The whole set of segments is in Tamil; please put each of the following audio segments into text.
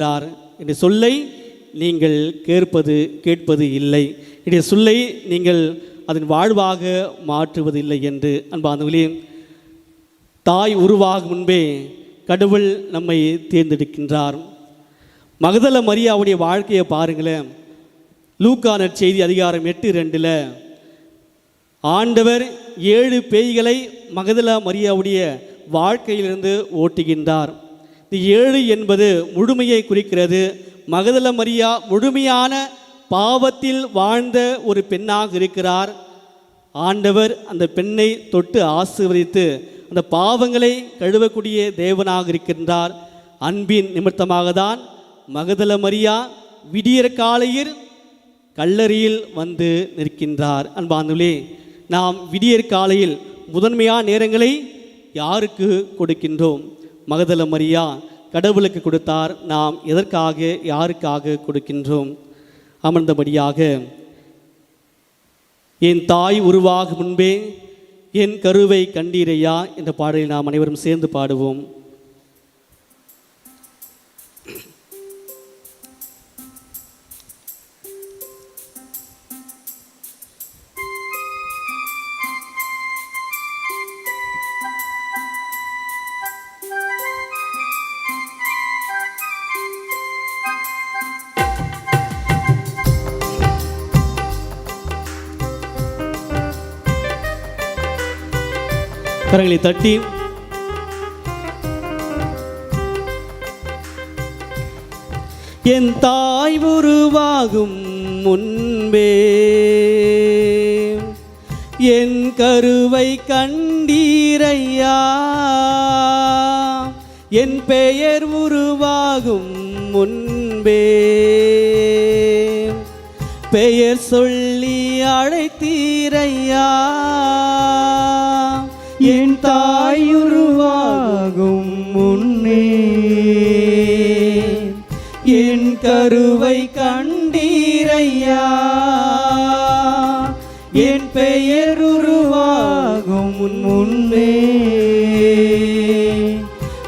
என்னுடைய சொல்லை நீங்கள் கேட்பது இல்லை, என்னுடைய சொல்லை நீங்கள் அதன் வாழ்வாக மாற்றுவது இல்லை என்று. அன்பானவர்களே, தாய் உருவாகும் முன்பே கடவுள் நம்மை தேர்ந்தெடுக்கின்றார். மகதல மரியாவுடைய வாழ்க்கையை பாருங்களேன். லூக்கா நற்செய்தி அதிகாரம் 8:2 ஆண்டவர் 7 பேய்களை மகதல மரியாவுடைய வாழ்க்கையிலிருந்து ஓட்டுகின்றார். இந்த 7 என்பது முழுமையை குறிக்கிறது. மகதல மரியா முழுமையான பாவத்தில் வாழ்ந்த ஒரு பெண்ணாக இருக்கிறார். ஆண்டவர் அந்த பெண்ணை தொட்டு ஆசீர்வதித்து அந்த பாவங்களை கழுவக்கூடிய தேவனாக இருக்கின்றார். அன்பின் நிமித்தமாக தான் மகதல மரியா விடியற் காலையில் கல்லறையில் வந்து நிற்கின்றார். அன்பானவர்களே, நாம் விடியற் காலையில் முதன்மையான நேரங்களை யாருக்கு கொடுக்கின்றோம்? மகதல மரியா கடவுளுக்கு கொடுத்தார். நாம் எதற்காக, யாருக்காக கொடுக்கின்றோம்? அமர்ந்தபடியாக, என் தாய் உருவாகும் முன்பே என் கருவை கண்டீரையா என்ற பாடலில் நாம் அனைவரும் சேர்ந்து பாடுவோம். கரங்களை தட்டி என் தாய் உருவாகும் முன்பே என் கருவை கண்டீரையா, என் பெயர் உருவாகும் முன்பே பெயர் சொல்லி அழைத்தீரையா, என் தாய் உருவாகும் முன்னே என் கருவை கண்டீரையா, என் பெயர் உருவாகும் முன்னே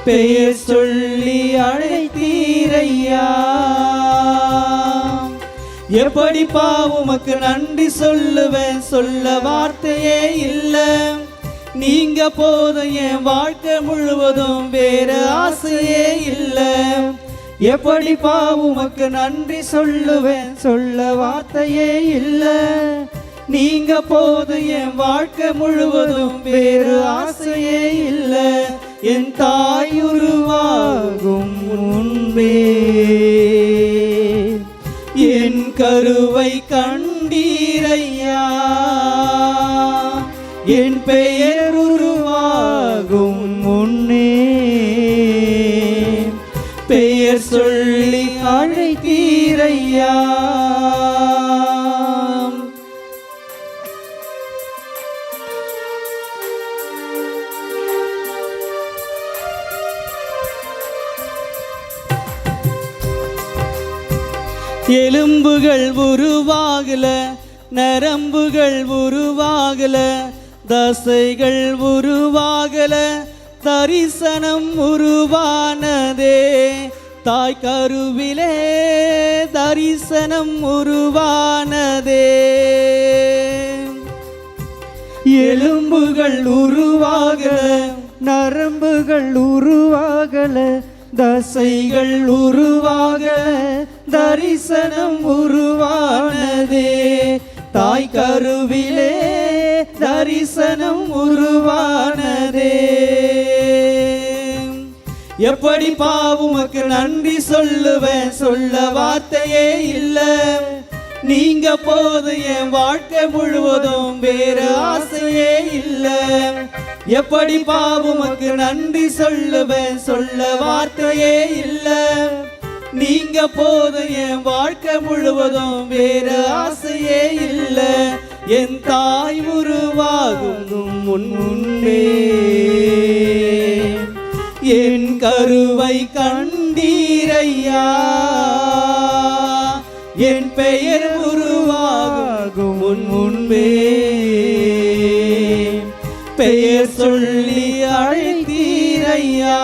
பெயர் சொல்லி அழைத்தீரையா. எப்படி உமக்கு நன்றி சொல்லுவேன், சொல்ல வார்த்தையே இல்லை. நீங்க போதும் என் வாழ்க்கை முழுவதும், வேற ஆசையே இல்லை. எப்படி உமக்கு நன்றி சொல்லுவேன், சொல்ல வார்த்தையே இல்லை. நீங்க போதும் என் வாழ்க்கை முழுவதும், வேற ஆசையே இல்லை. என் தாய் உருவாகும் முன்பே என் கருவை கண்டீரையா, என் பெயர் உருவாகும் முன்னே பெயர் சொல்லி அழைத்தீரையா. எலும்புகள் உருவாகல, நரம்புகள் உருவாகல, தசைகள் உருவாகல, தரிசனம் உருவானதே. தாய் கருவிலே தரிசனம் உருவானதே. எலும்புகள் உருவாகல, நரம்புகள் உருவாகல, தசைகள் உருவாகல, தரிசனம் உருவானதே. தாய் கருவிலே தரிசனம் உருவானதே. எப்படி உமக்கு நன்றி சொல்லுவேன், சொல்ல வார்த்தையே இல்லை. நீங்க போது என் வாழ்க்கை முழுவதும், வேற ஆசையே இல்லை. எப்படி உமக்கு நன்றி சொல்லுவேன், சொல்ல வார்த்தையே இல்லை. நீங்க போது என் வாழ்க்கை முழுவதும், வேற ஆசையே இல்லை. என் தாய் உருவாகும் முன்னே என் கருவை கண்டீரையா, என் பெயர் உருவாகும் முன்பே பெயர் சொல்லி அழைத்தீரையா.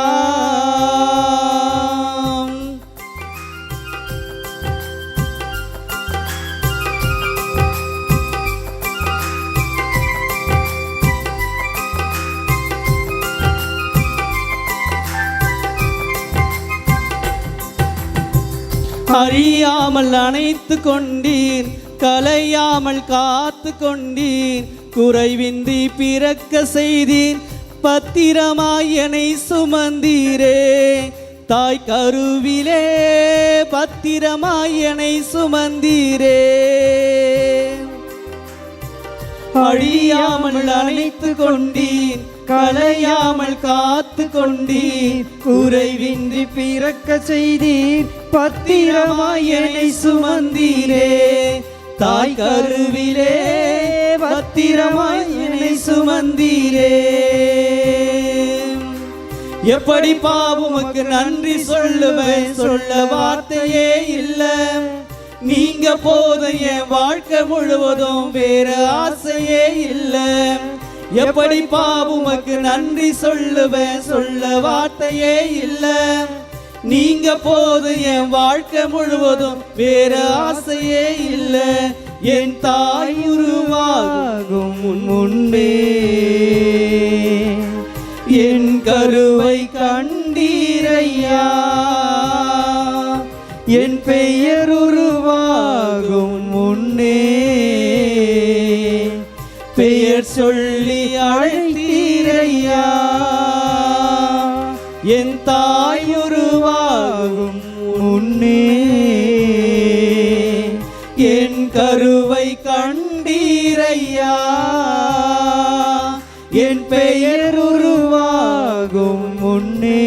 அழியாமல் அணைத்து கொண்டீர், கலையாமல் காத்து கொண்டீர், குறைவின்றி பிறக்க செய்தீர், பத்திரமாய் என்னை சுமந்தீரே. தாய் கருவிலே பத்திரமாய் என்னை சுமந்தீரே. அழியாமல் அணைத்து கொண்டீர், கலையாமல் காத்து கொண்டீர், குறைவின்றி பிறக்க செய்தீர், பத்திரமாய் என்னை சுமந்தீரே. தாய் கருவிலே பத்திரமாய் என்னை சுமந்தீரே. எப்படி பாவுமக்கு நன்றி சொல்லுவேன், சொல்ல வார்த்தையே இல்லை. நீங்க போதும் என் வாழ்க்கை முழுவதும் வேற ஆசையே இல்லை. எப்படி பாவுமக்கு நன்றி சொல்லுவேன், சொல்ல வார்த்தையே இல்லை. நீங்க போதும் என் வாழ்க்கை முழுவதும் வேற ஆசையே இல்லை. என் தாய் உருவாகும் முன்பே என் கருவை கண்டீரையா. என் பெயர் உருவாகும் முன்னே பெயர் சொல்லி அழைத்தீரையா. என் தாய் உருவாகும் முன்னே என் கருவை கண்டீரையா. என் பெயர் உருவாகும் முன்னே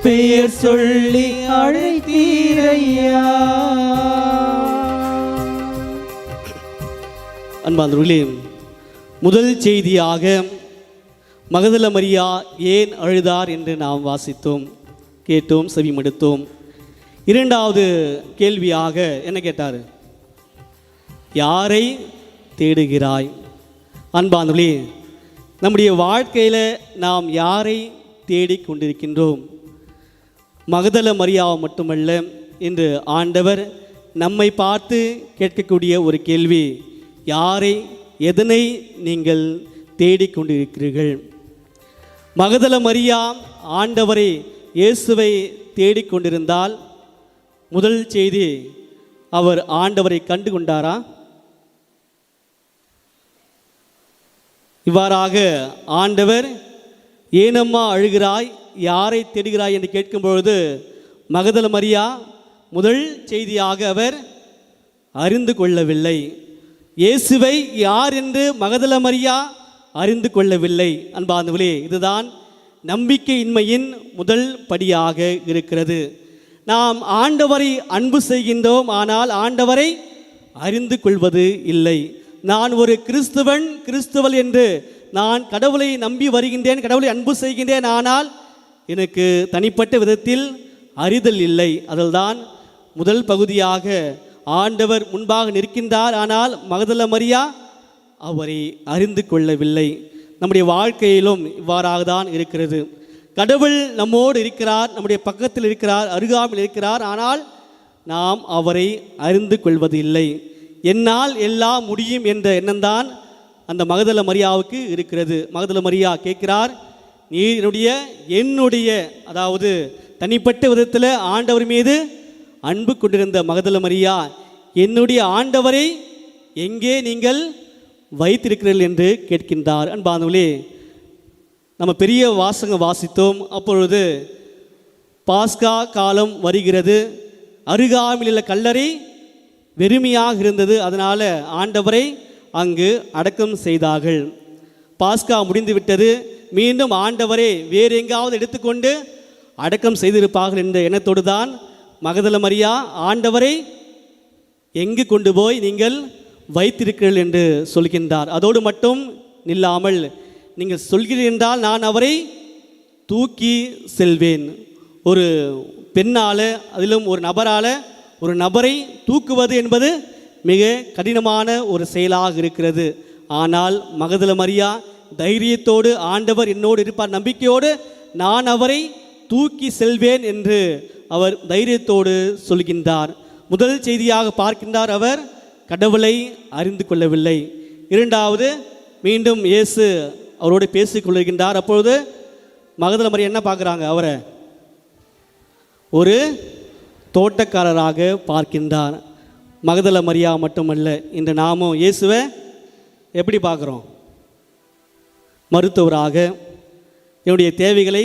பெயர் சொல்லி அழைத்தீரையா. அன்பார்ந்தவர்களே, முதல் செய்தியாக மகதல மரியா ஏன் அழுதார் என்று நாம் வாசித்தோம், கேட்டோம், செவிமடுத்தோம். இரண்டாவது கேள்வியாக என்ன கேட்டார்? யாரை தேடுகிறாய்? அன்பார்ந்தவர்களே, நம்முடைய வாழ்க்கையில் நாம் யாரை தேடிக் கொண்டிருக்கின்றோம்? மகதல மரியாவை மட்டுமல்ல, இன்று ஆண்டவர் நம்மை பார்த்து கேட்கக்கூடிய ஒரு கேள்வி, யாரை, எதனை நீங்கள் தேடிக்கொண்டிருக்கிறீர்கள்? மகதல மரியா ஆண்டவரை, இயேசுவை தேடிக்கொண்டிருந்தால் முதல் செய்தி, அவர் ஆண்டவரை கண்டு கொண்டாரா? இவ்வாறாக ஆண்டவர் ஏனம்மா அழுகிறாய், யாரை தேடுகிறாய் என்று கேட்கும் பொழுது மகதல மரியா முதல் செய்தியாக அவர் அறிந்து கொள்ளவில்லை. இயேசுவை யார் என்று மகதல மரியா அறிந்து கொள்ளவில்லை. அன்பார்ந்தவர்களே, இதுதான் நம்பிக்கையின்மையின் முதல் படியாக இருக்கிறது. நாம் ஆண்டவரை அன்பு செய்கின்றோம், ஆனால் ஆண்டவரை அறிந்து கொள்வது இல்லை. நான் ஒரு கிறிஸ்துவல் என்று நான் கடவுளை நம்பி வருகின்றேன், கடவுளை அன்பு செய்கின்றேன், ஆனால் எனக்கு தனிப்பட்ட விதத்தில் அறிதல் இல்லை. அதில்தான் முதல் பகுதியாக ஆண்டவர் முன்பாக நிற்கின்றார், ஆனால் மகதல மரியா அவரை அறிந்து கொள்ளவில்லை. நம்முடைய வாழ்க்கையிலும் இவ்வாறாக தான் இருக்கிறது. கடவுள் நம்மோடு இருக்கிறார், நம்முடைய பக்கத்தில் இருக்கிறார், அருகாமையில் இருக்கிறார், ஆனால் நாம் அவரை அறிந்து கொள்வது இல்லை. என்னால் எல்லாம் முடியும் என்ற எண்ணம்தான் அந்த மகதல மரியாவுக்கு இருக்கிறது. மகதல மரியா கேட்கிறார், நீர் என்னுடைய அதாவது தனிப்பட்ட விதத்தில் ஆண்டவர் மீது அன்பு கொண்டிருந்த மகதல மரியா, என்னுடைய ஆண்டவரை எங்கே நீங்கள் வைத்திருக்கிறீர்கள் என்று கேட்கின்றார். அன்பானவர்களே, நம்ம பெரிய வாசகம் வாசித்தோம். அப்பொழுது பாஸ்கா காலம் வருகிறது, அருகாமையில் உள்ள கல்லறை வெறுமையாக இருந்தது, அதனால் ஆண்டவரை அங்கு அடக்கம் செய்தார்கள். பாஸ்கா முடிந்து விட்டது, மீண்டும் ஆண்டவரை வேறு எங்காவது எடுத்துக்கொண்டு அடக்கம் செய்திருப்பார்கள் என்ற எண்ணத்தோடு தான் மகதல மரியா ஆண்டவரை எங்கு கொண்டு போய் நீங்கள் வைத்திருக்கிறீர்கள் என்று சொல்கின்றார். அதோடு மட்டும் நில்லாமல், நீங்கள் சொல்கிறீர்கள் என்றால் நான் அவரை தூக்கி செல்வேன். ஒரு பெண்ணால், அதிலும் ஒரு நபரால் ஒரு நபரை தூக்குவது என்பது மிக கடினமான ஒரு செயலாக இருக்கிறது. ஆனால் மகதல மரியா தைரியத்தோடு, ஆண்டவர் என்னோடு இருப்பார் நம்பிக்கையோடு நான் அவரை தூக்கி செல்வேன் என்று அவர் தைரியத்தோடு சொல்கின்றார். முதல் செய்தியாக பார்க்கின்றார், அவர் கடவுளை அறிந்து கொள்ளவில்லை. இரண்டாவது, மீண்டும் இயேசு அவரோடு பேசிக்கொள்கின்றார். அப்பொழுது மகதல மரியா என்ன பார்க்குறாங்க? அவரை ஒரு தோட்டக்காரராக பார்க்கின்றார். மகதல மரியா மட்டுமல்ல, இன்று நாமும் இயேசுவை எப்படி பார்க்குறோம்? மருத்துவராக, என்னுடைய தேவைகளை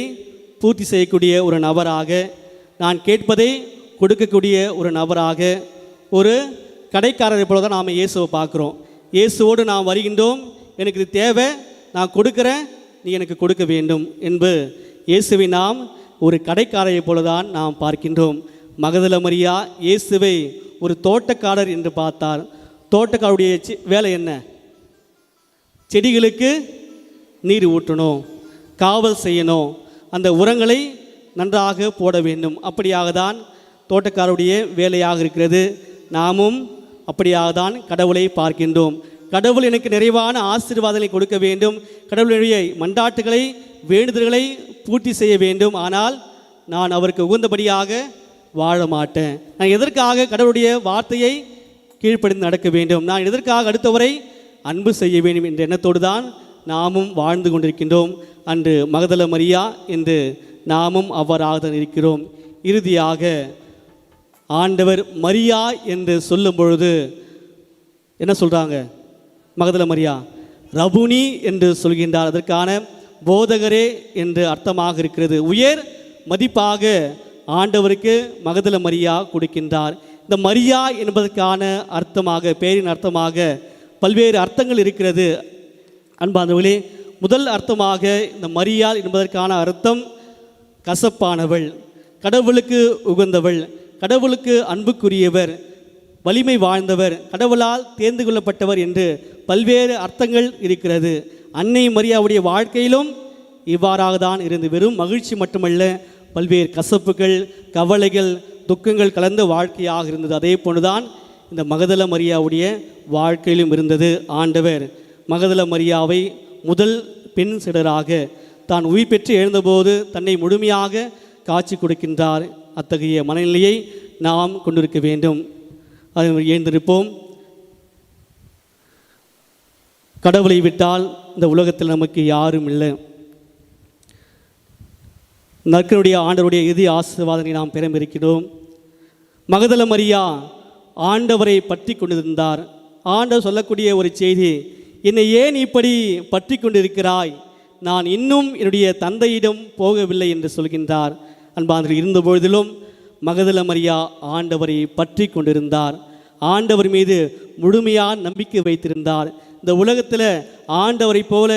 பூர்த்தி செய்யக்கூடிய ஒரு நபராக, நான் கேட்பதை கொடுக்கக்கூடிய ஒரு நபராக, ஒரு கடைக்காரரை போல தான் நாம் இயேசுவை பார்க்குறோம். இயேசுவோடு நாம் வருகின்றோம். எனக்கு இது தேவை, நான் கொடுக்குறேன், நீ எனக்கு கொடுக்க வேண்டும் என்று இயேசுவை நாம் ஒரு கடைக்காரரை போல தான் நாம் பார்க்கின்றோம். மகதல மரியா இயேசுவை ஒரு தோட்டக்காரர் என்று பார்த்தார். தோட்டக்காரருடைய வேலை என்ன? செடிகளுக்கு நீர் ஊற்றணும், காவல் செய்யணும், அந்த உரங்களை நன்றாக போட வேண்டும். அப்படியாக தான் தோட்டக்காரருடைய வேலையாக இருக்கிறது. நாமும் அப்படியாக தான் கடவுளை பார்க்கின்றோம். கடவுள் எனக்கு நிறைவான ஆசீர்வாதங்களை கொடுக்க வேண்டும், கடவுளுடைய மண்டாட்டுகளை வேண்டுதல்களை பூர்த்தி செய்ய வேண்டும். ஆனால் நான் அவருக்கு உகந்தபடியாக வாழ மாட்டேன். நான் எதற்காக கடவுளுடைய வார்த்தையை கீழ்ப்படிந்து நடக்க வேண்டும், நான் எதற்காக அடுத்தவரை அன்பு செய்ய வேண்டும் என்ற எண்ணத்தோடு தான் நாமும் வாழ்ந்து கொண்டிருக்கின்றோம். அன்று மகதல மரியா என்று நாமும் அவ்வாறாக தான் இருக்கிறோம். இறுதியாக ஆண்டவர் மரியா என்று சொல்லும் பொழுது என்ன சொல்கிறாங்க? மகதல மரியா ரபுனி என்று சொல்கின்றார். அதற்கான போதகரே என்று அர்த்தமாக இருக்கிறது. உயர் மதிப்பாக ஆண்டவருக்கு மகதல மரியா கொடுக்கின்றார். இந்த மரியா என்பதற்கான அர்த்தமாக, பேரின் அர்த்தமாக பல்வேறு அர்த்தங்கள் இருக்கிறது. அன்பானவர்களே, முதல் அர்த்தமாக இந்த மரியாள் என்பதற்கான அர்த்தம் கசப்பானவள், கடவுளுக்கு உகந்தவள், கடவுளுக்கு அன்புக்குரியவர், வலிமை வாழ்ந்தவர், கடவுளால் தேர்ந்து கொள்ளப்பட்டவர் என்று பல்வேறு அர்த்தங்கள் இருக்கிறது. அன்னை மரியாவுடைய வாழ்க்கையிலும் இவ்வாறாக தான் இருந்து வெறும் மகிழ்ச்சி மட்டுமல்ல, பல்வேறு கசப்புகள், கவலைகள், துக்கங்கள் கலந்த வாழ்க்கையாக இருந்தது. அதே போன்றுதான் இந்த மகதல மரியாவுடைய வாழ்க்கையிலும் இருந்தது. ஆண்டவர் மகதல மரியாவை முதல் பெண் சிடராக தான் உயிர் பெற்று எழுந்தபோது தன்னை முழுமையாக காட்சி கொடுக்கின்றார். அத்தகைய மனநிலையை நாம் கொண்டிருக்க வேண்டும். அதை எழுந்திருப்போம். கடவுளை விட்டால் இந்த உலகத்தில் நமக்கு யாரும் இல்லை. நற்கருடைய ஆண்டவருடைய இறுதி ஆசீர்வாதனை நாம் பெறமிருக்கிறோம். மகதல மரியா ஆண்டவரை பற்றி கொண்டிருந்தார். ஆண்டவர் சொல்லக்கூடிய ஒரு செய்தி, என்னை ஏன் இப்படி பற்றி கொண்டிருக்கிறாய், நான் இன்னும் என்னுடைய தந்தையிடம் போகவில்லை என்று சொல்கின்றார். அன்பானவர்கள், இருந்த பொழுதிலும் மகதல மரியா ஆண்டவரை பற்றி கொண்டிருந்தார். ஆண்டவர் மீது முழுமையான நம்பிக்கை வைத்திருந்தார். இந்த உலகத்தில் ஆண்டவரை போல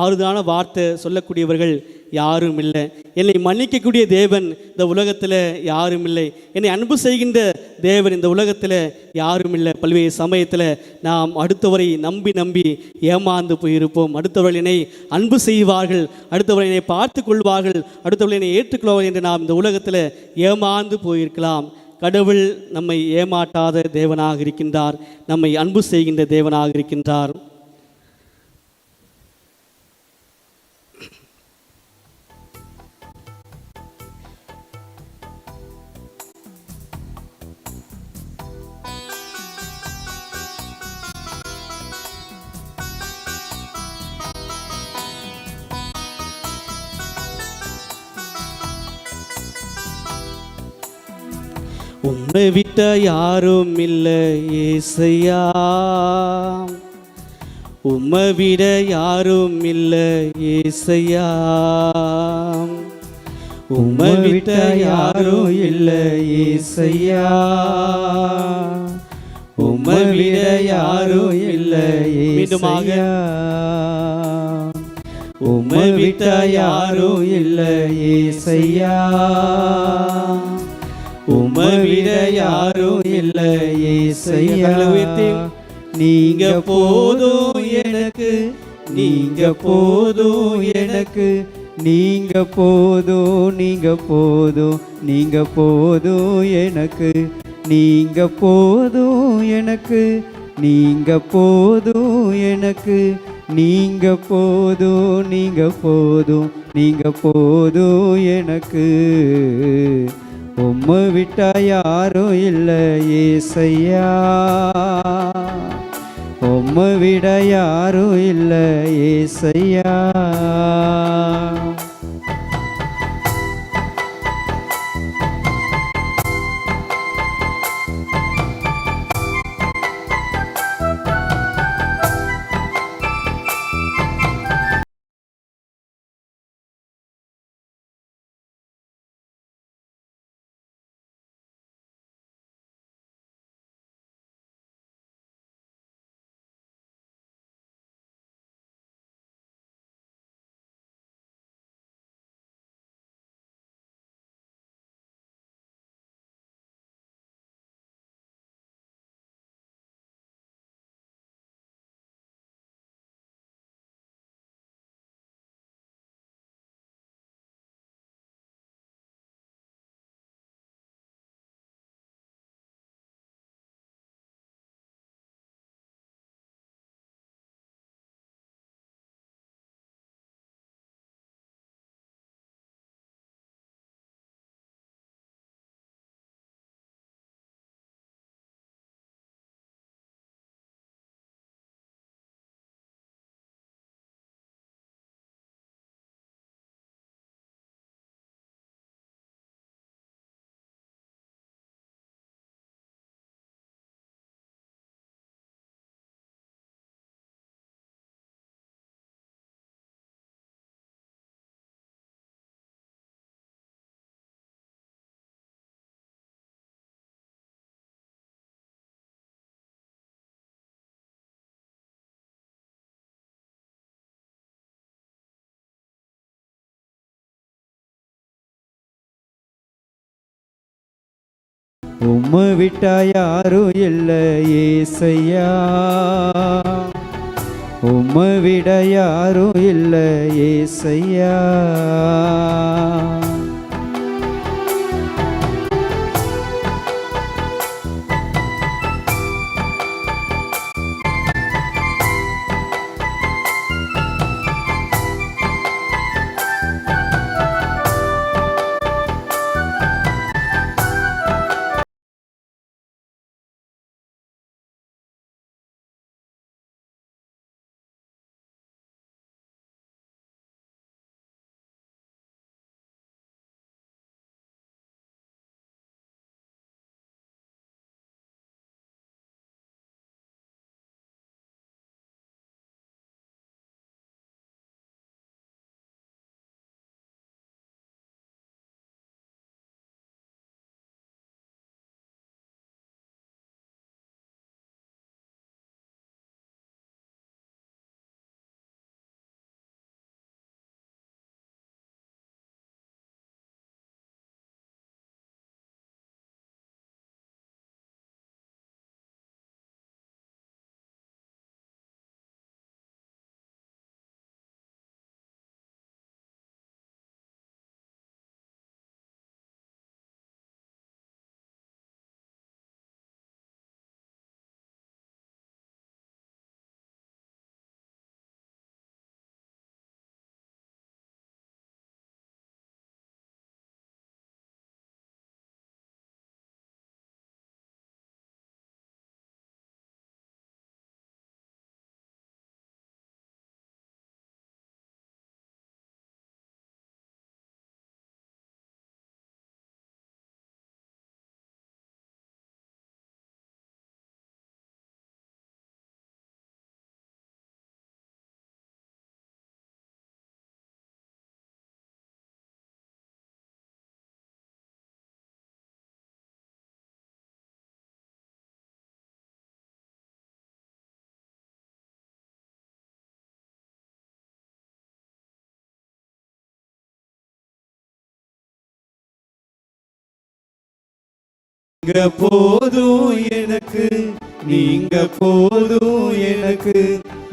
ஆறுதலான வார்த்தை சொல்லக்கூடியவர்கள் யாரும் இல்லை. என்னை மன்னிக்கக்கூடிய தேவன் இந்த உலகத்தில் யாரும் இல்லை. என்னை அன்பு செய்கின்ற தேவன் இந்த உலகத்தில் யாரும் இல்லை. பல்வேறு சமயத்தில் நாம் அடுத்தவரை நம்பி நம்பி ஏமாந்து போயிருப்போம். அடுத்தவர்கள் என்னை அன்பு செய்வார்கள், அடுத்தவர்கள் என்னை பார்த்து கொள்வார்கள், அடுத்தவர்கள் என்னை ஏற்றுக்கொள்வார்கள் என்று நாம் இந்த உலகத்தில் ஏமாந்து போயிருக்கலாம். கடவுள் நம்மை ஏமாற்றாத தேவனாக இருக்கின்றார், நம்மை அன்பு செய்கின்ற தேவனாக இருக்கின்றார். உம்மை விட்ட யாரும் இல்லை ஏசையா, உம்மை விட யாரும் இல்லை ஏசையா, உம்மை விட்ட யாரும் இல்லை ஏசையா, உம்மை விட யாரும் இல்லை ஏசையா, உம்மை விட்ட யாரும் இல்லை ஏசையா, உம்மை விட யாரும் இல்லை ஏசையா. நீங்க போதும் எனக்கு, நீங்க போதும் எனக்கு, நீங்க போதும், நீங்க போதும், நீங்க போதும் எனக்கு, நீங்க போதும் எனக்கு, நீங்க போதும் எனக்கு, நீங்க போதும், நீங்க போதும், நீங்க போதும் எனக்கு. உம்மை விட்டா யாரும் இல்லை ஏசையா, உம்மை விட யாரும் இல்லை ஏசையா. உம்மை விட்டா யாரும் இல்லை ஏசையா, உம்மை விட யாரும் இல்லை ஏசையா. நீங்க போதும் எனக்கு, நீங்க போதும் எனக்கு,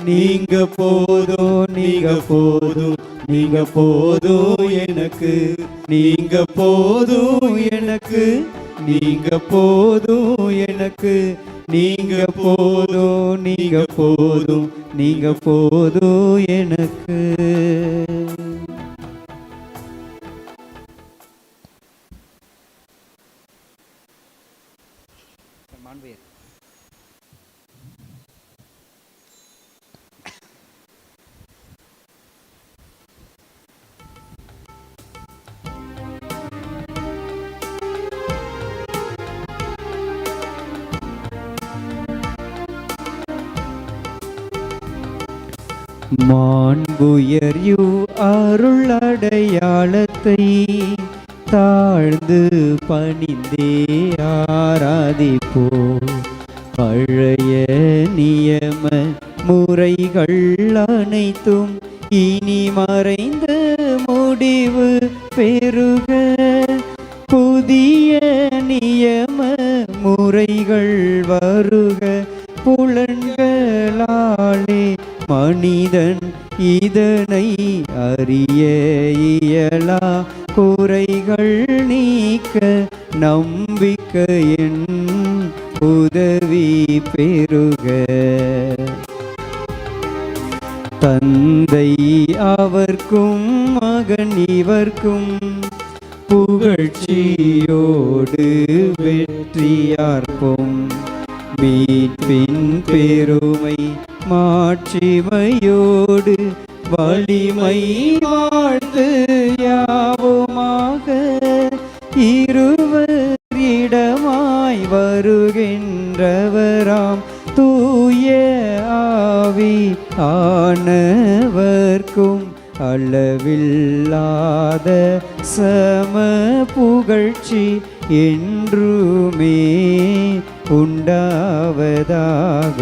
நீங்க போதும், நீங்க போதும், நீங்க போதும் எனக்கு, நீங்க போதும் எனக்கு, நீங்க போதும் எனக்கு, நீங்க போதும், நீங்க போதும், நீங்க போதும் எனக்கு. மாண்புயர்யு அருளடையாளத்தை தாழ்ந்து பணிந்தே ஆராதிப்போ. பழைய நியம முறைகள் அனைத்தும் இனி மறைந்த முடிவு பெறுக. புதிய நியம முறைகள் வருக. புலன்களாலே மனிதன் இதனை அறிய இயலா. குறைகள் நீக்க நம்பிக்கையின் உதவி பெறுக. தந்தை அவர்க்கும் மகன் இவர்க்கும் புகழ்ச்சியோடு வெற்றியார்ப்போம். மீட்பின் பெருமை மாட்சிமையோடு வலிமை வாழ்த்து யாவுமாக. இருவரிடமாய் வருகின்றவராம் தூய ஆவி ஆனவர்க்கும் அளவில்லாத சம புகழ்ச்சி என்றுமே உண்டாவதாக.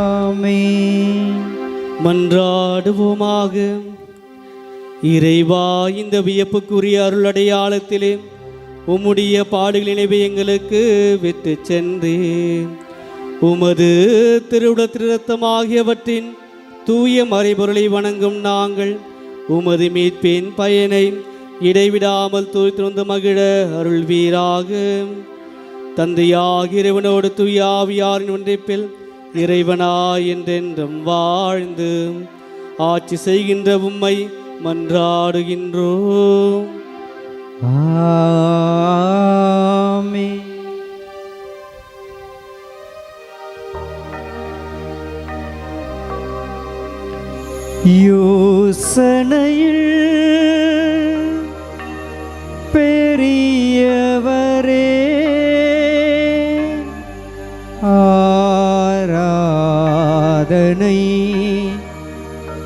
ஆமென். மன்றாடுவோமாக. இறைவா, இந்த வியப்புக்குரிய அருள் அடையாளத்திலே உம்முடைய பாடுகளினவை எங்களுக்கு விட்டு சென்றேன். உமது திருவுட திருரத்தமாகியவற்றின் தூய மறைபொருளை வணங்கும் நாங்கள் உமது மீட்பின் பயனை இடைவிடாமல் தூய்த்திருந்து மகிழ அருள்வீராக. தந்தையாகிய இறைவனோடு தூய ஆவியாரின் ஒன்றிப்பில் இறைவனாய் என்றென்றும் வாழ்ந்து ஆட்சி செய்கின்ற உம்மை மன்றாடுகின்றோம். ஆமென். யோசனையில் பெரியவரே, ஆராதனை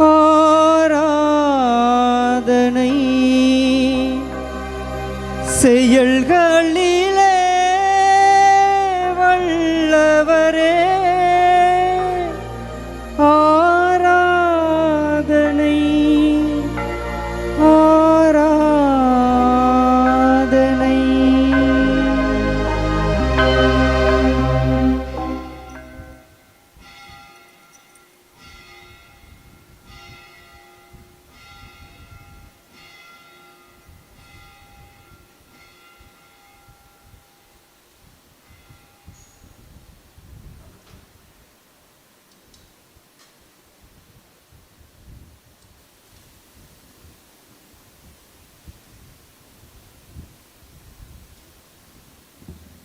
ஆராதனை செயல்கள்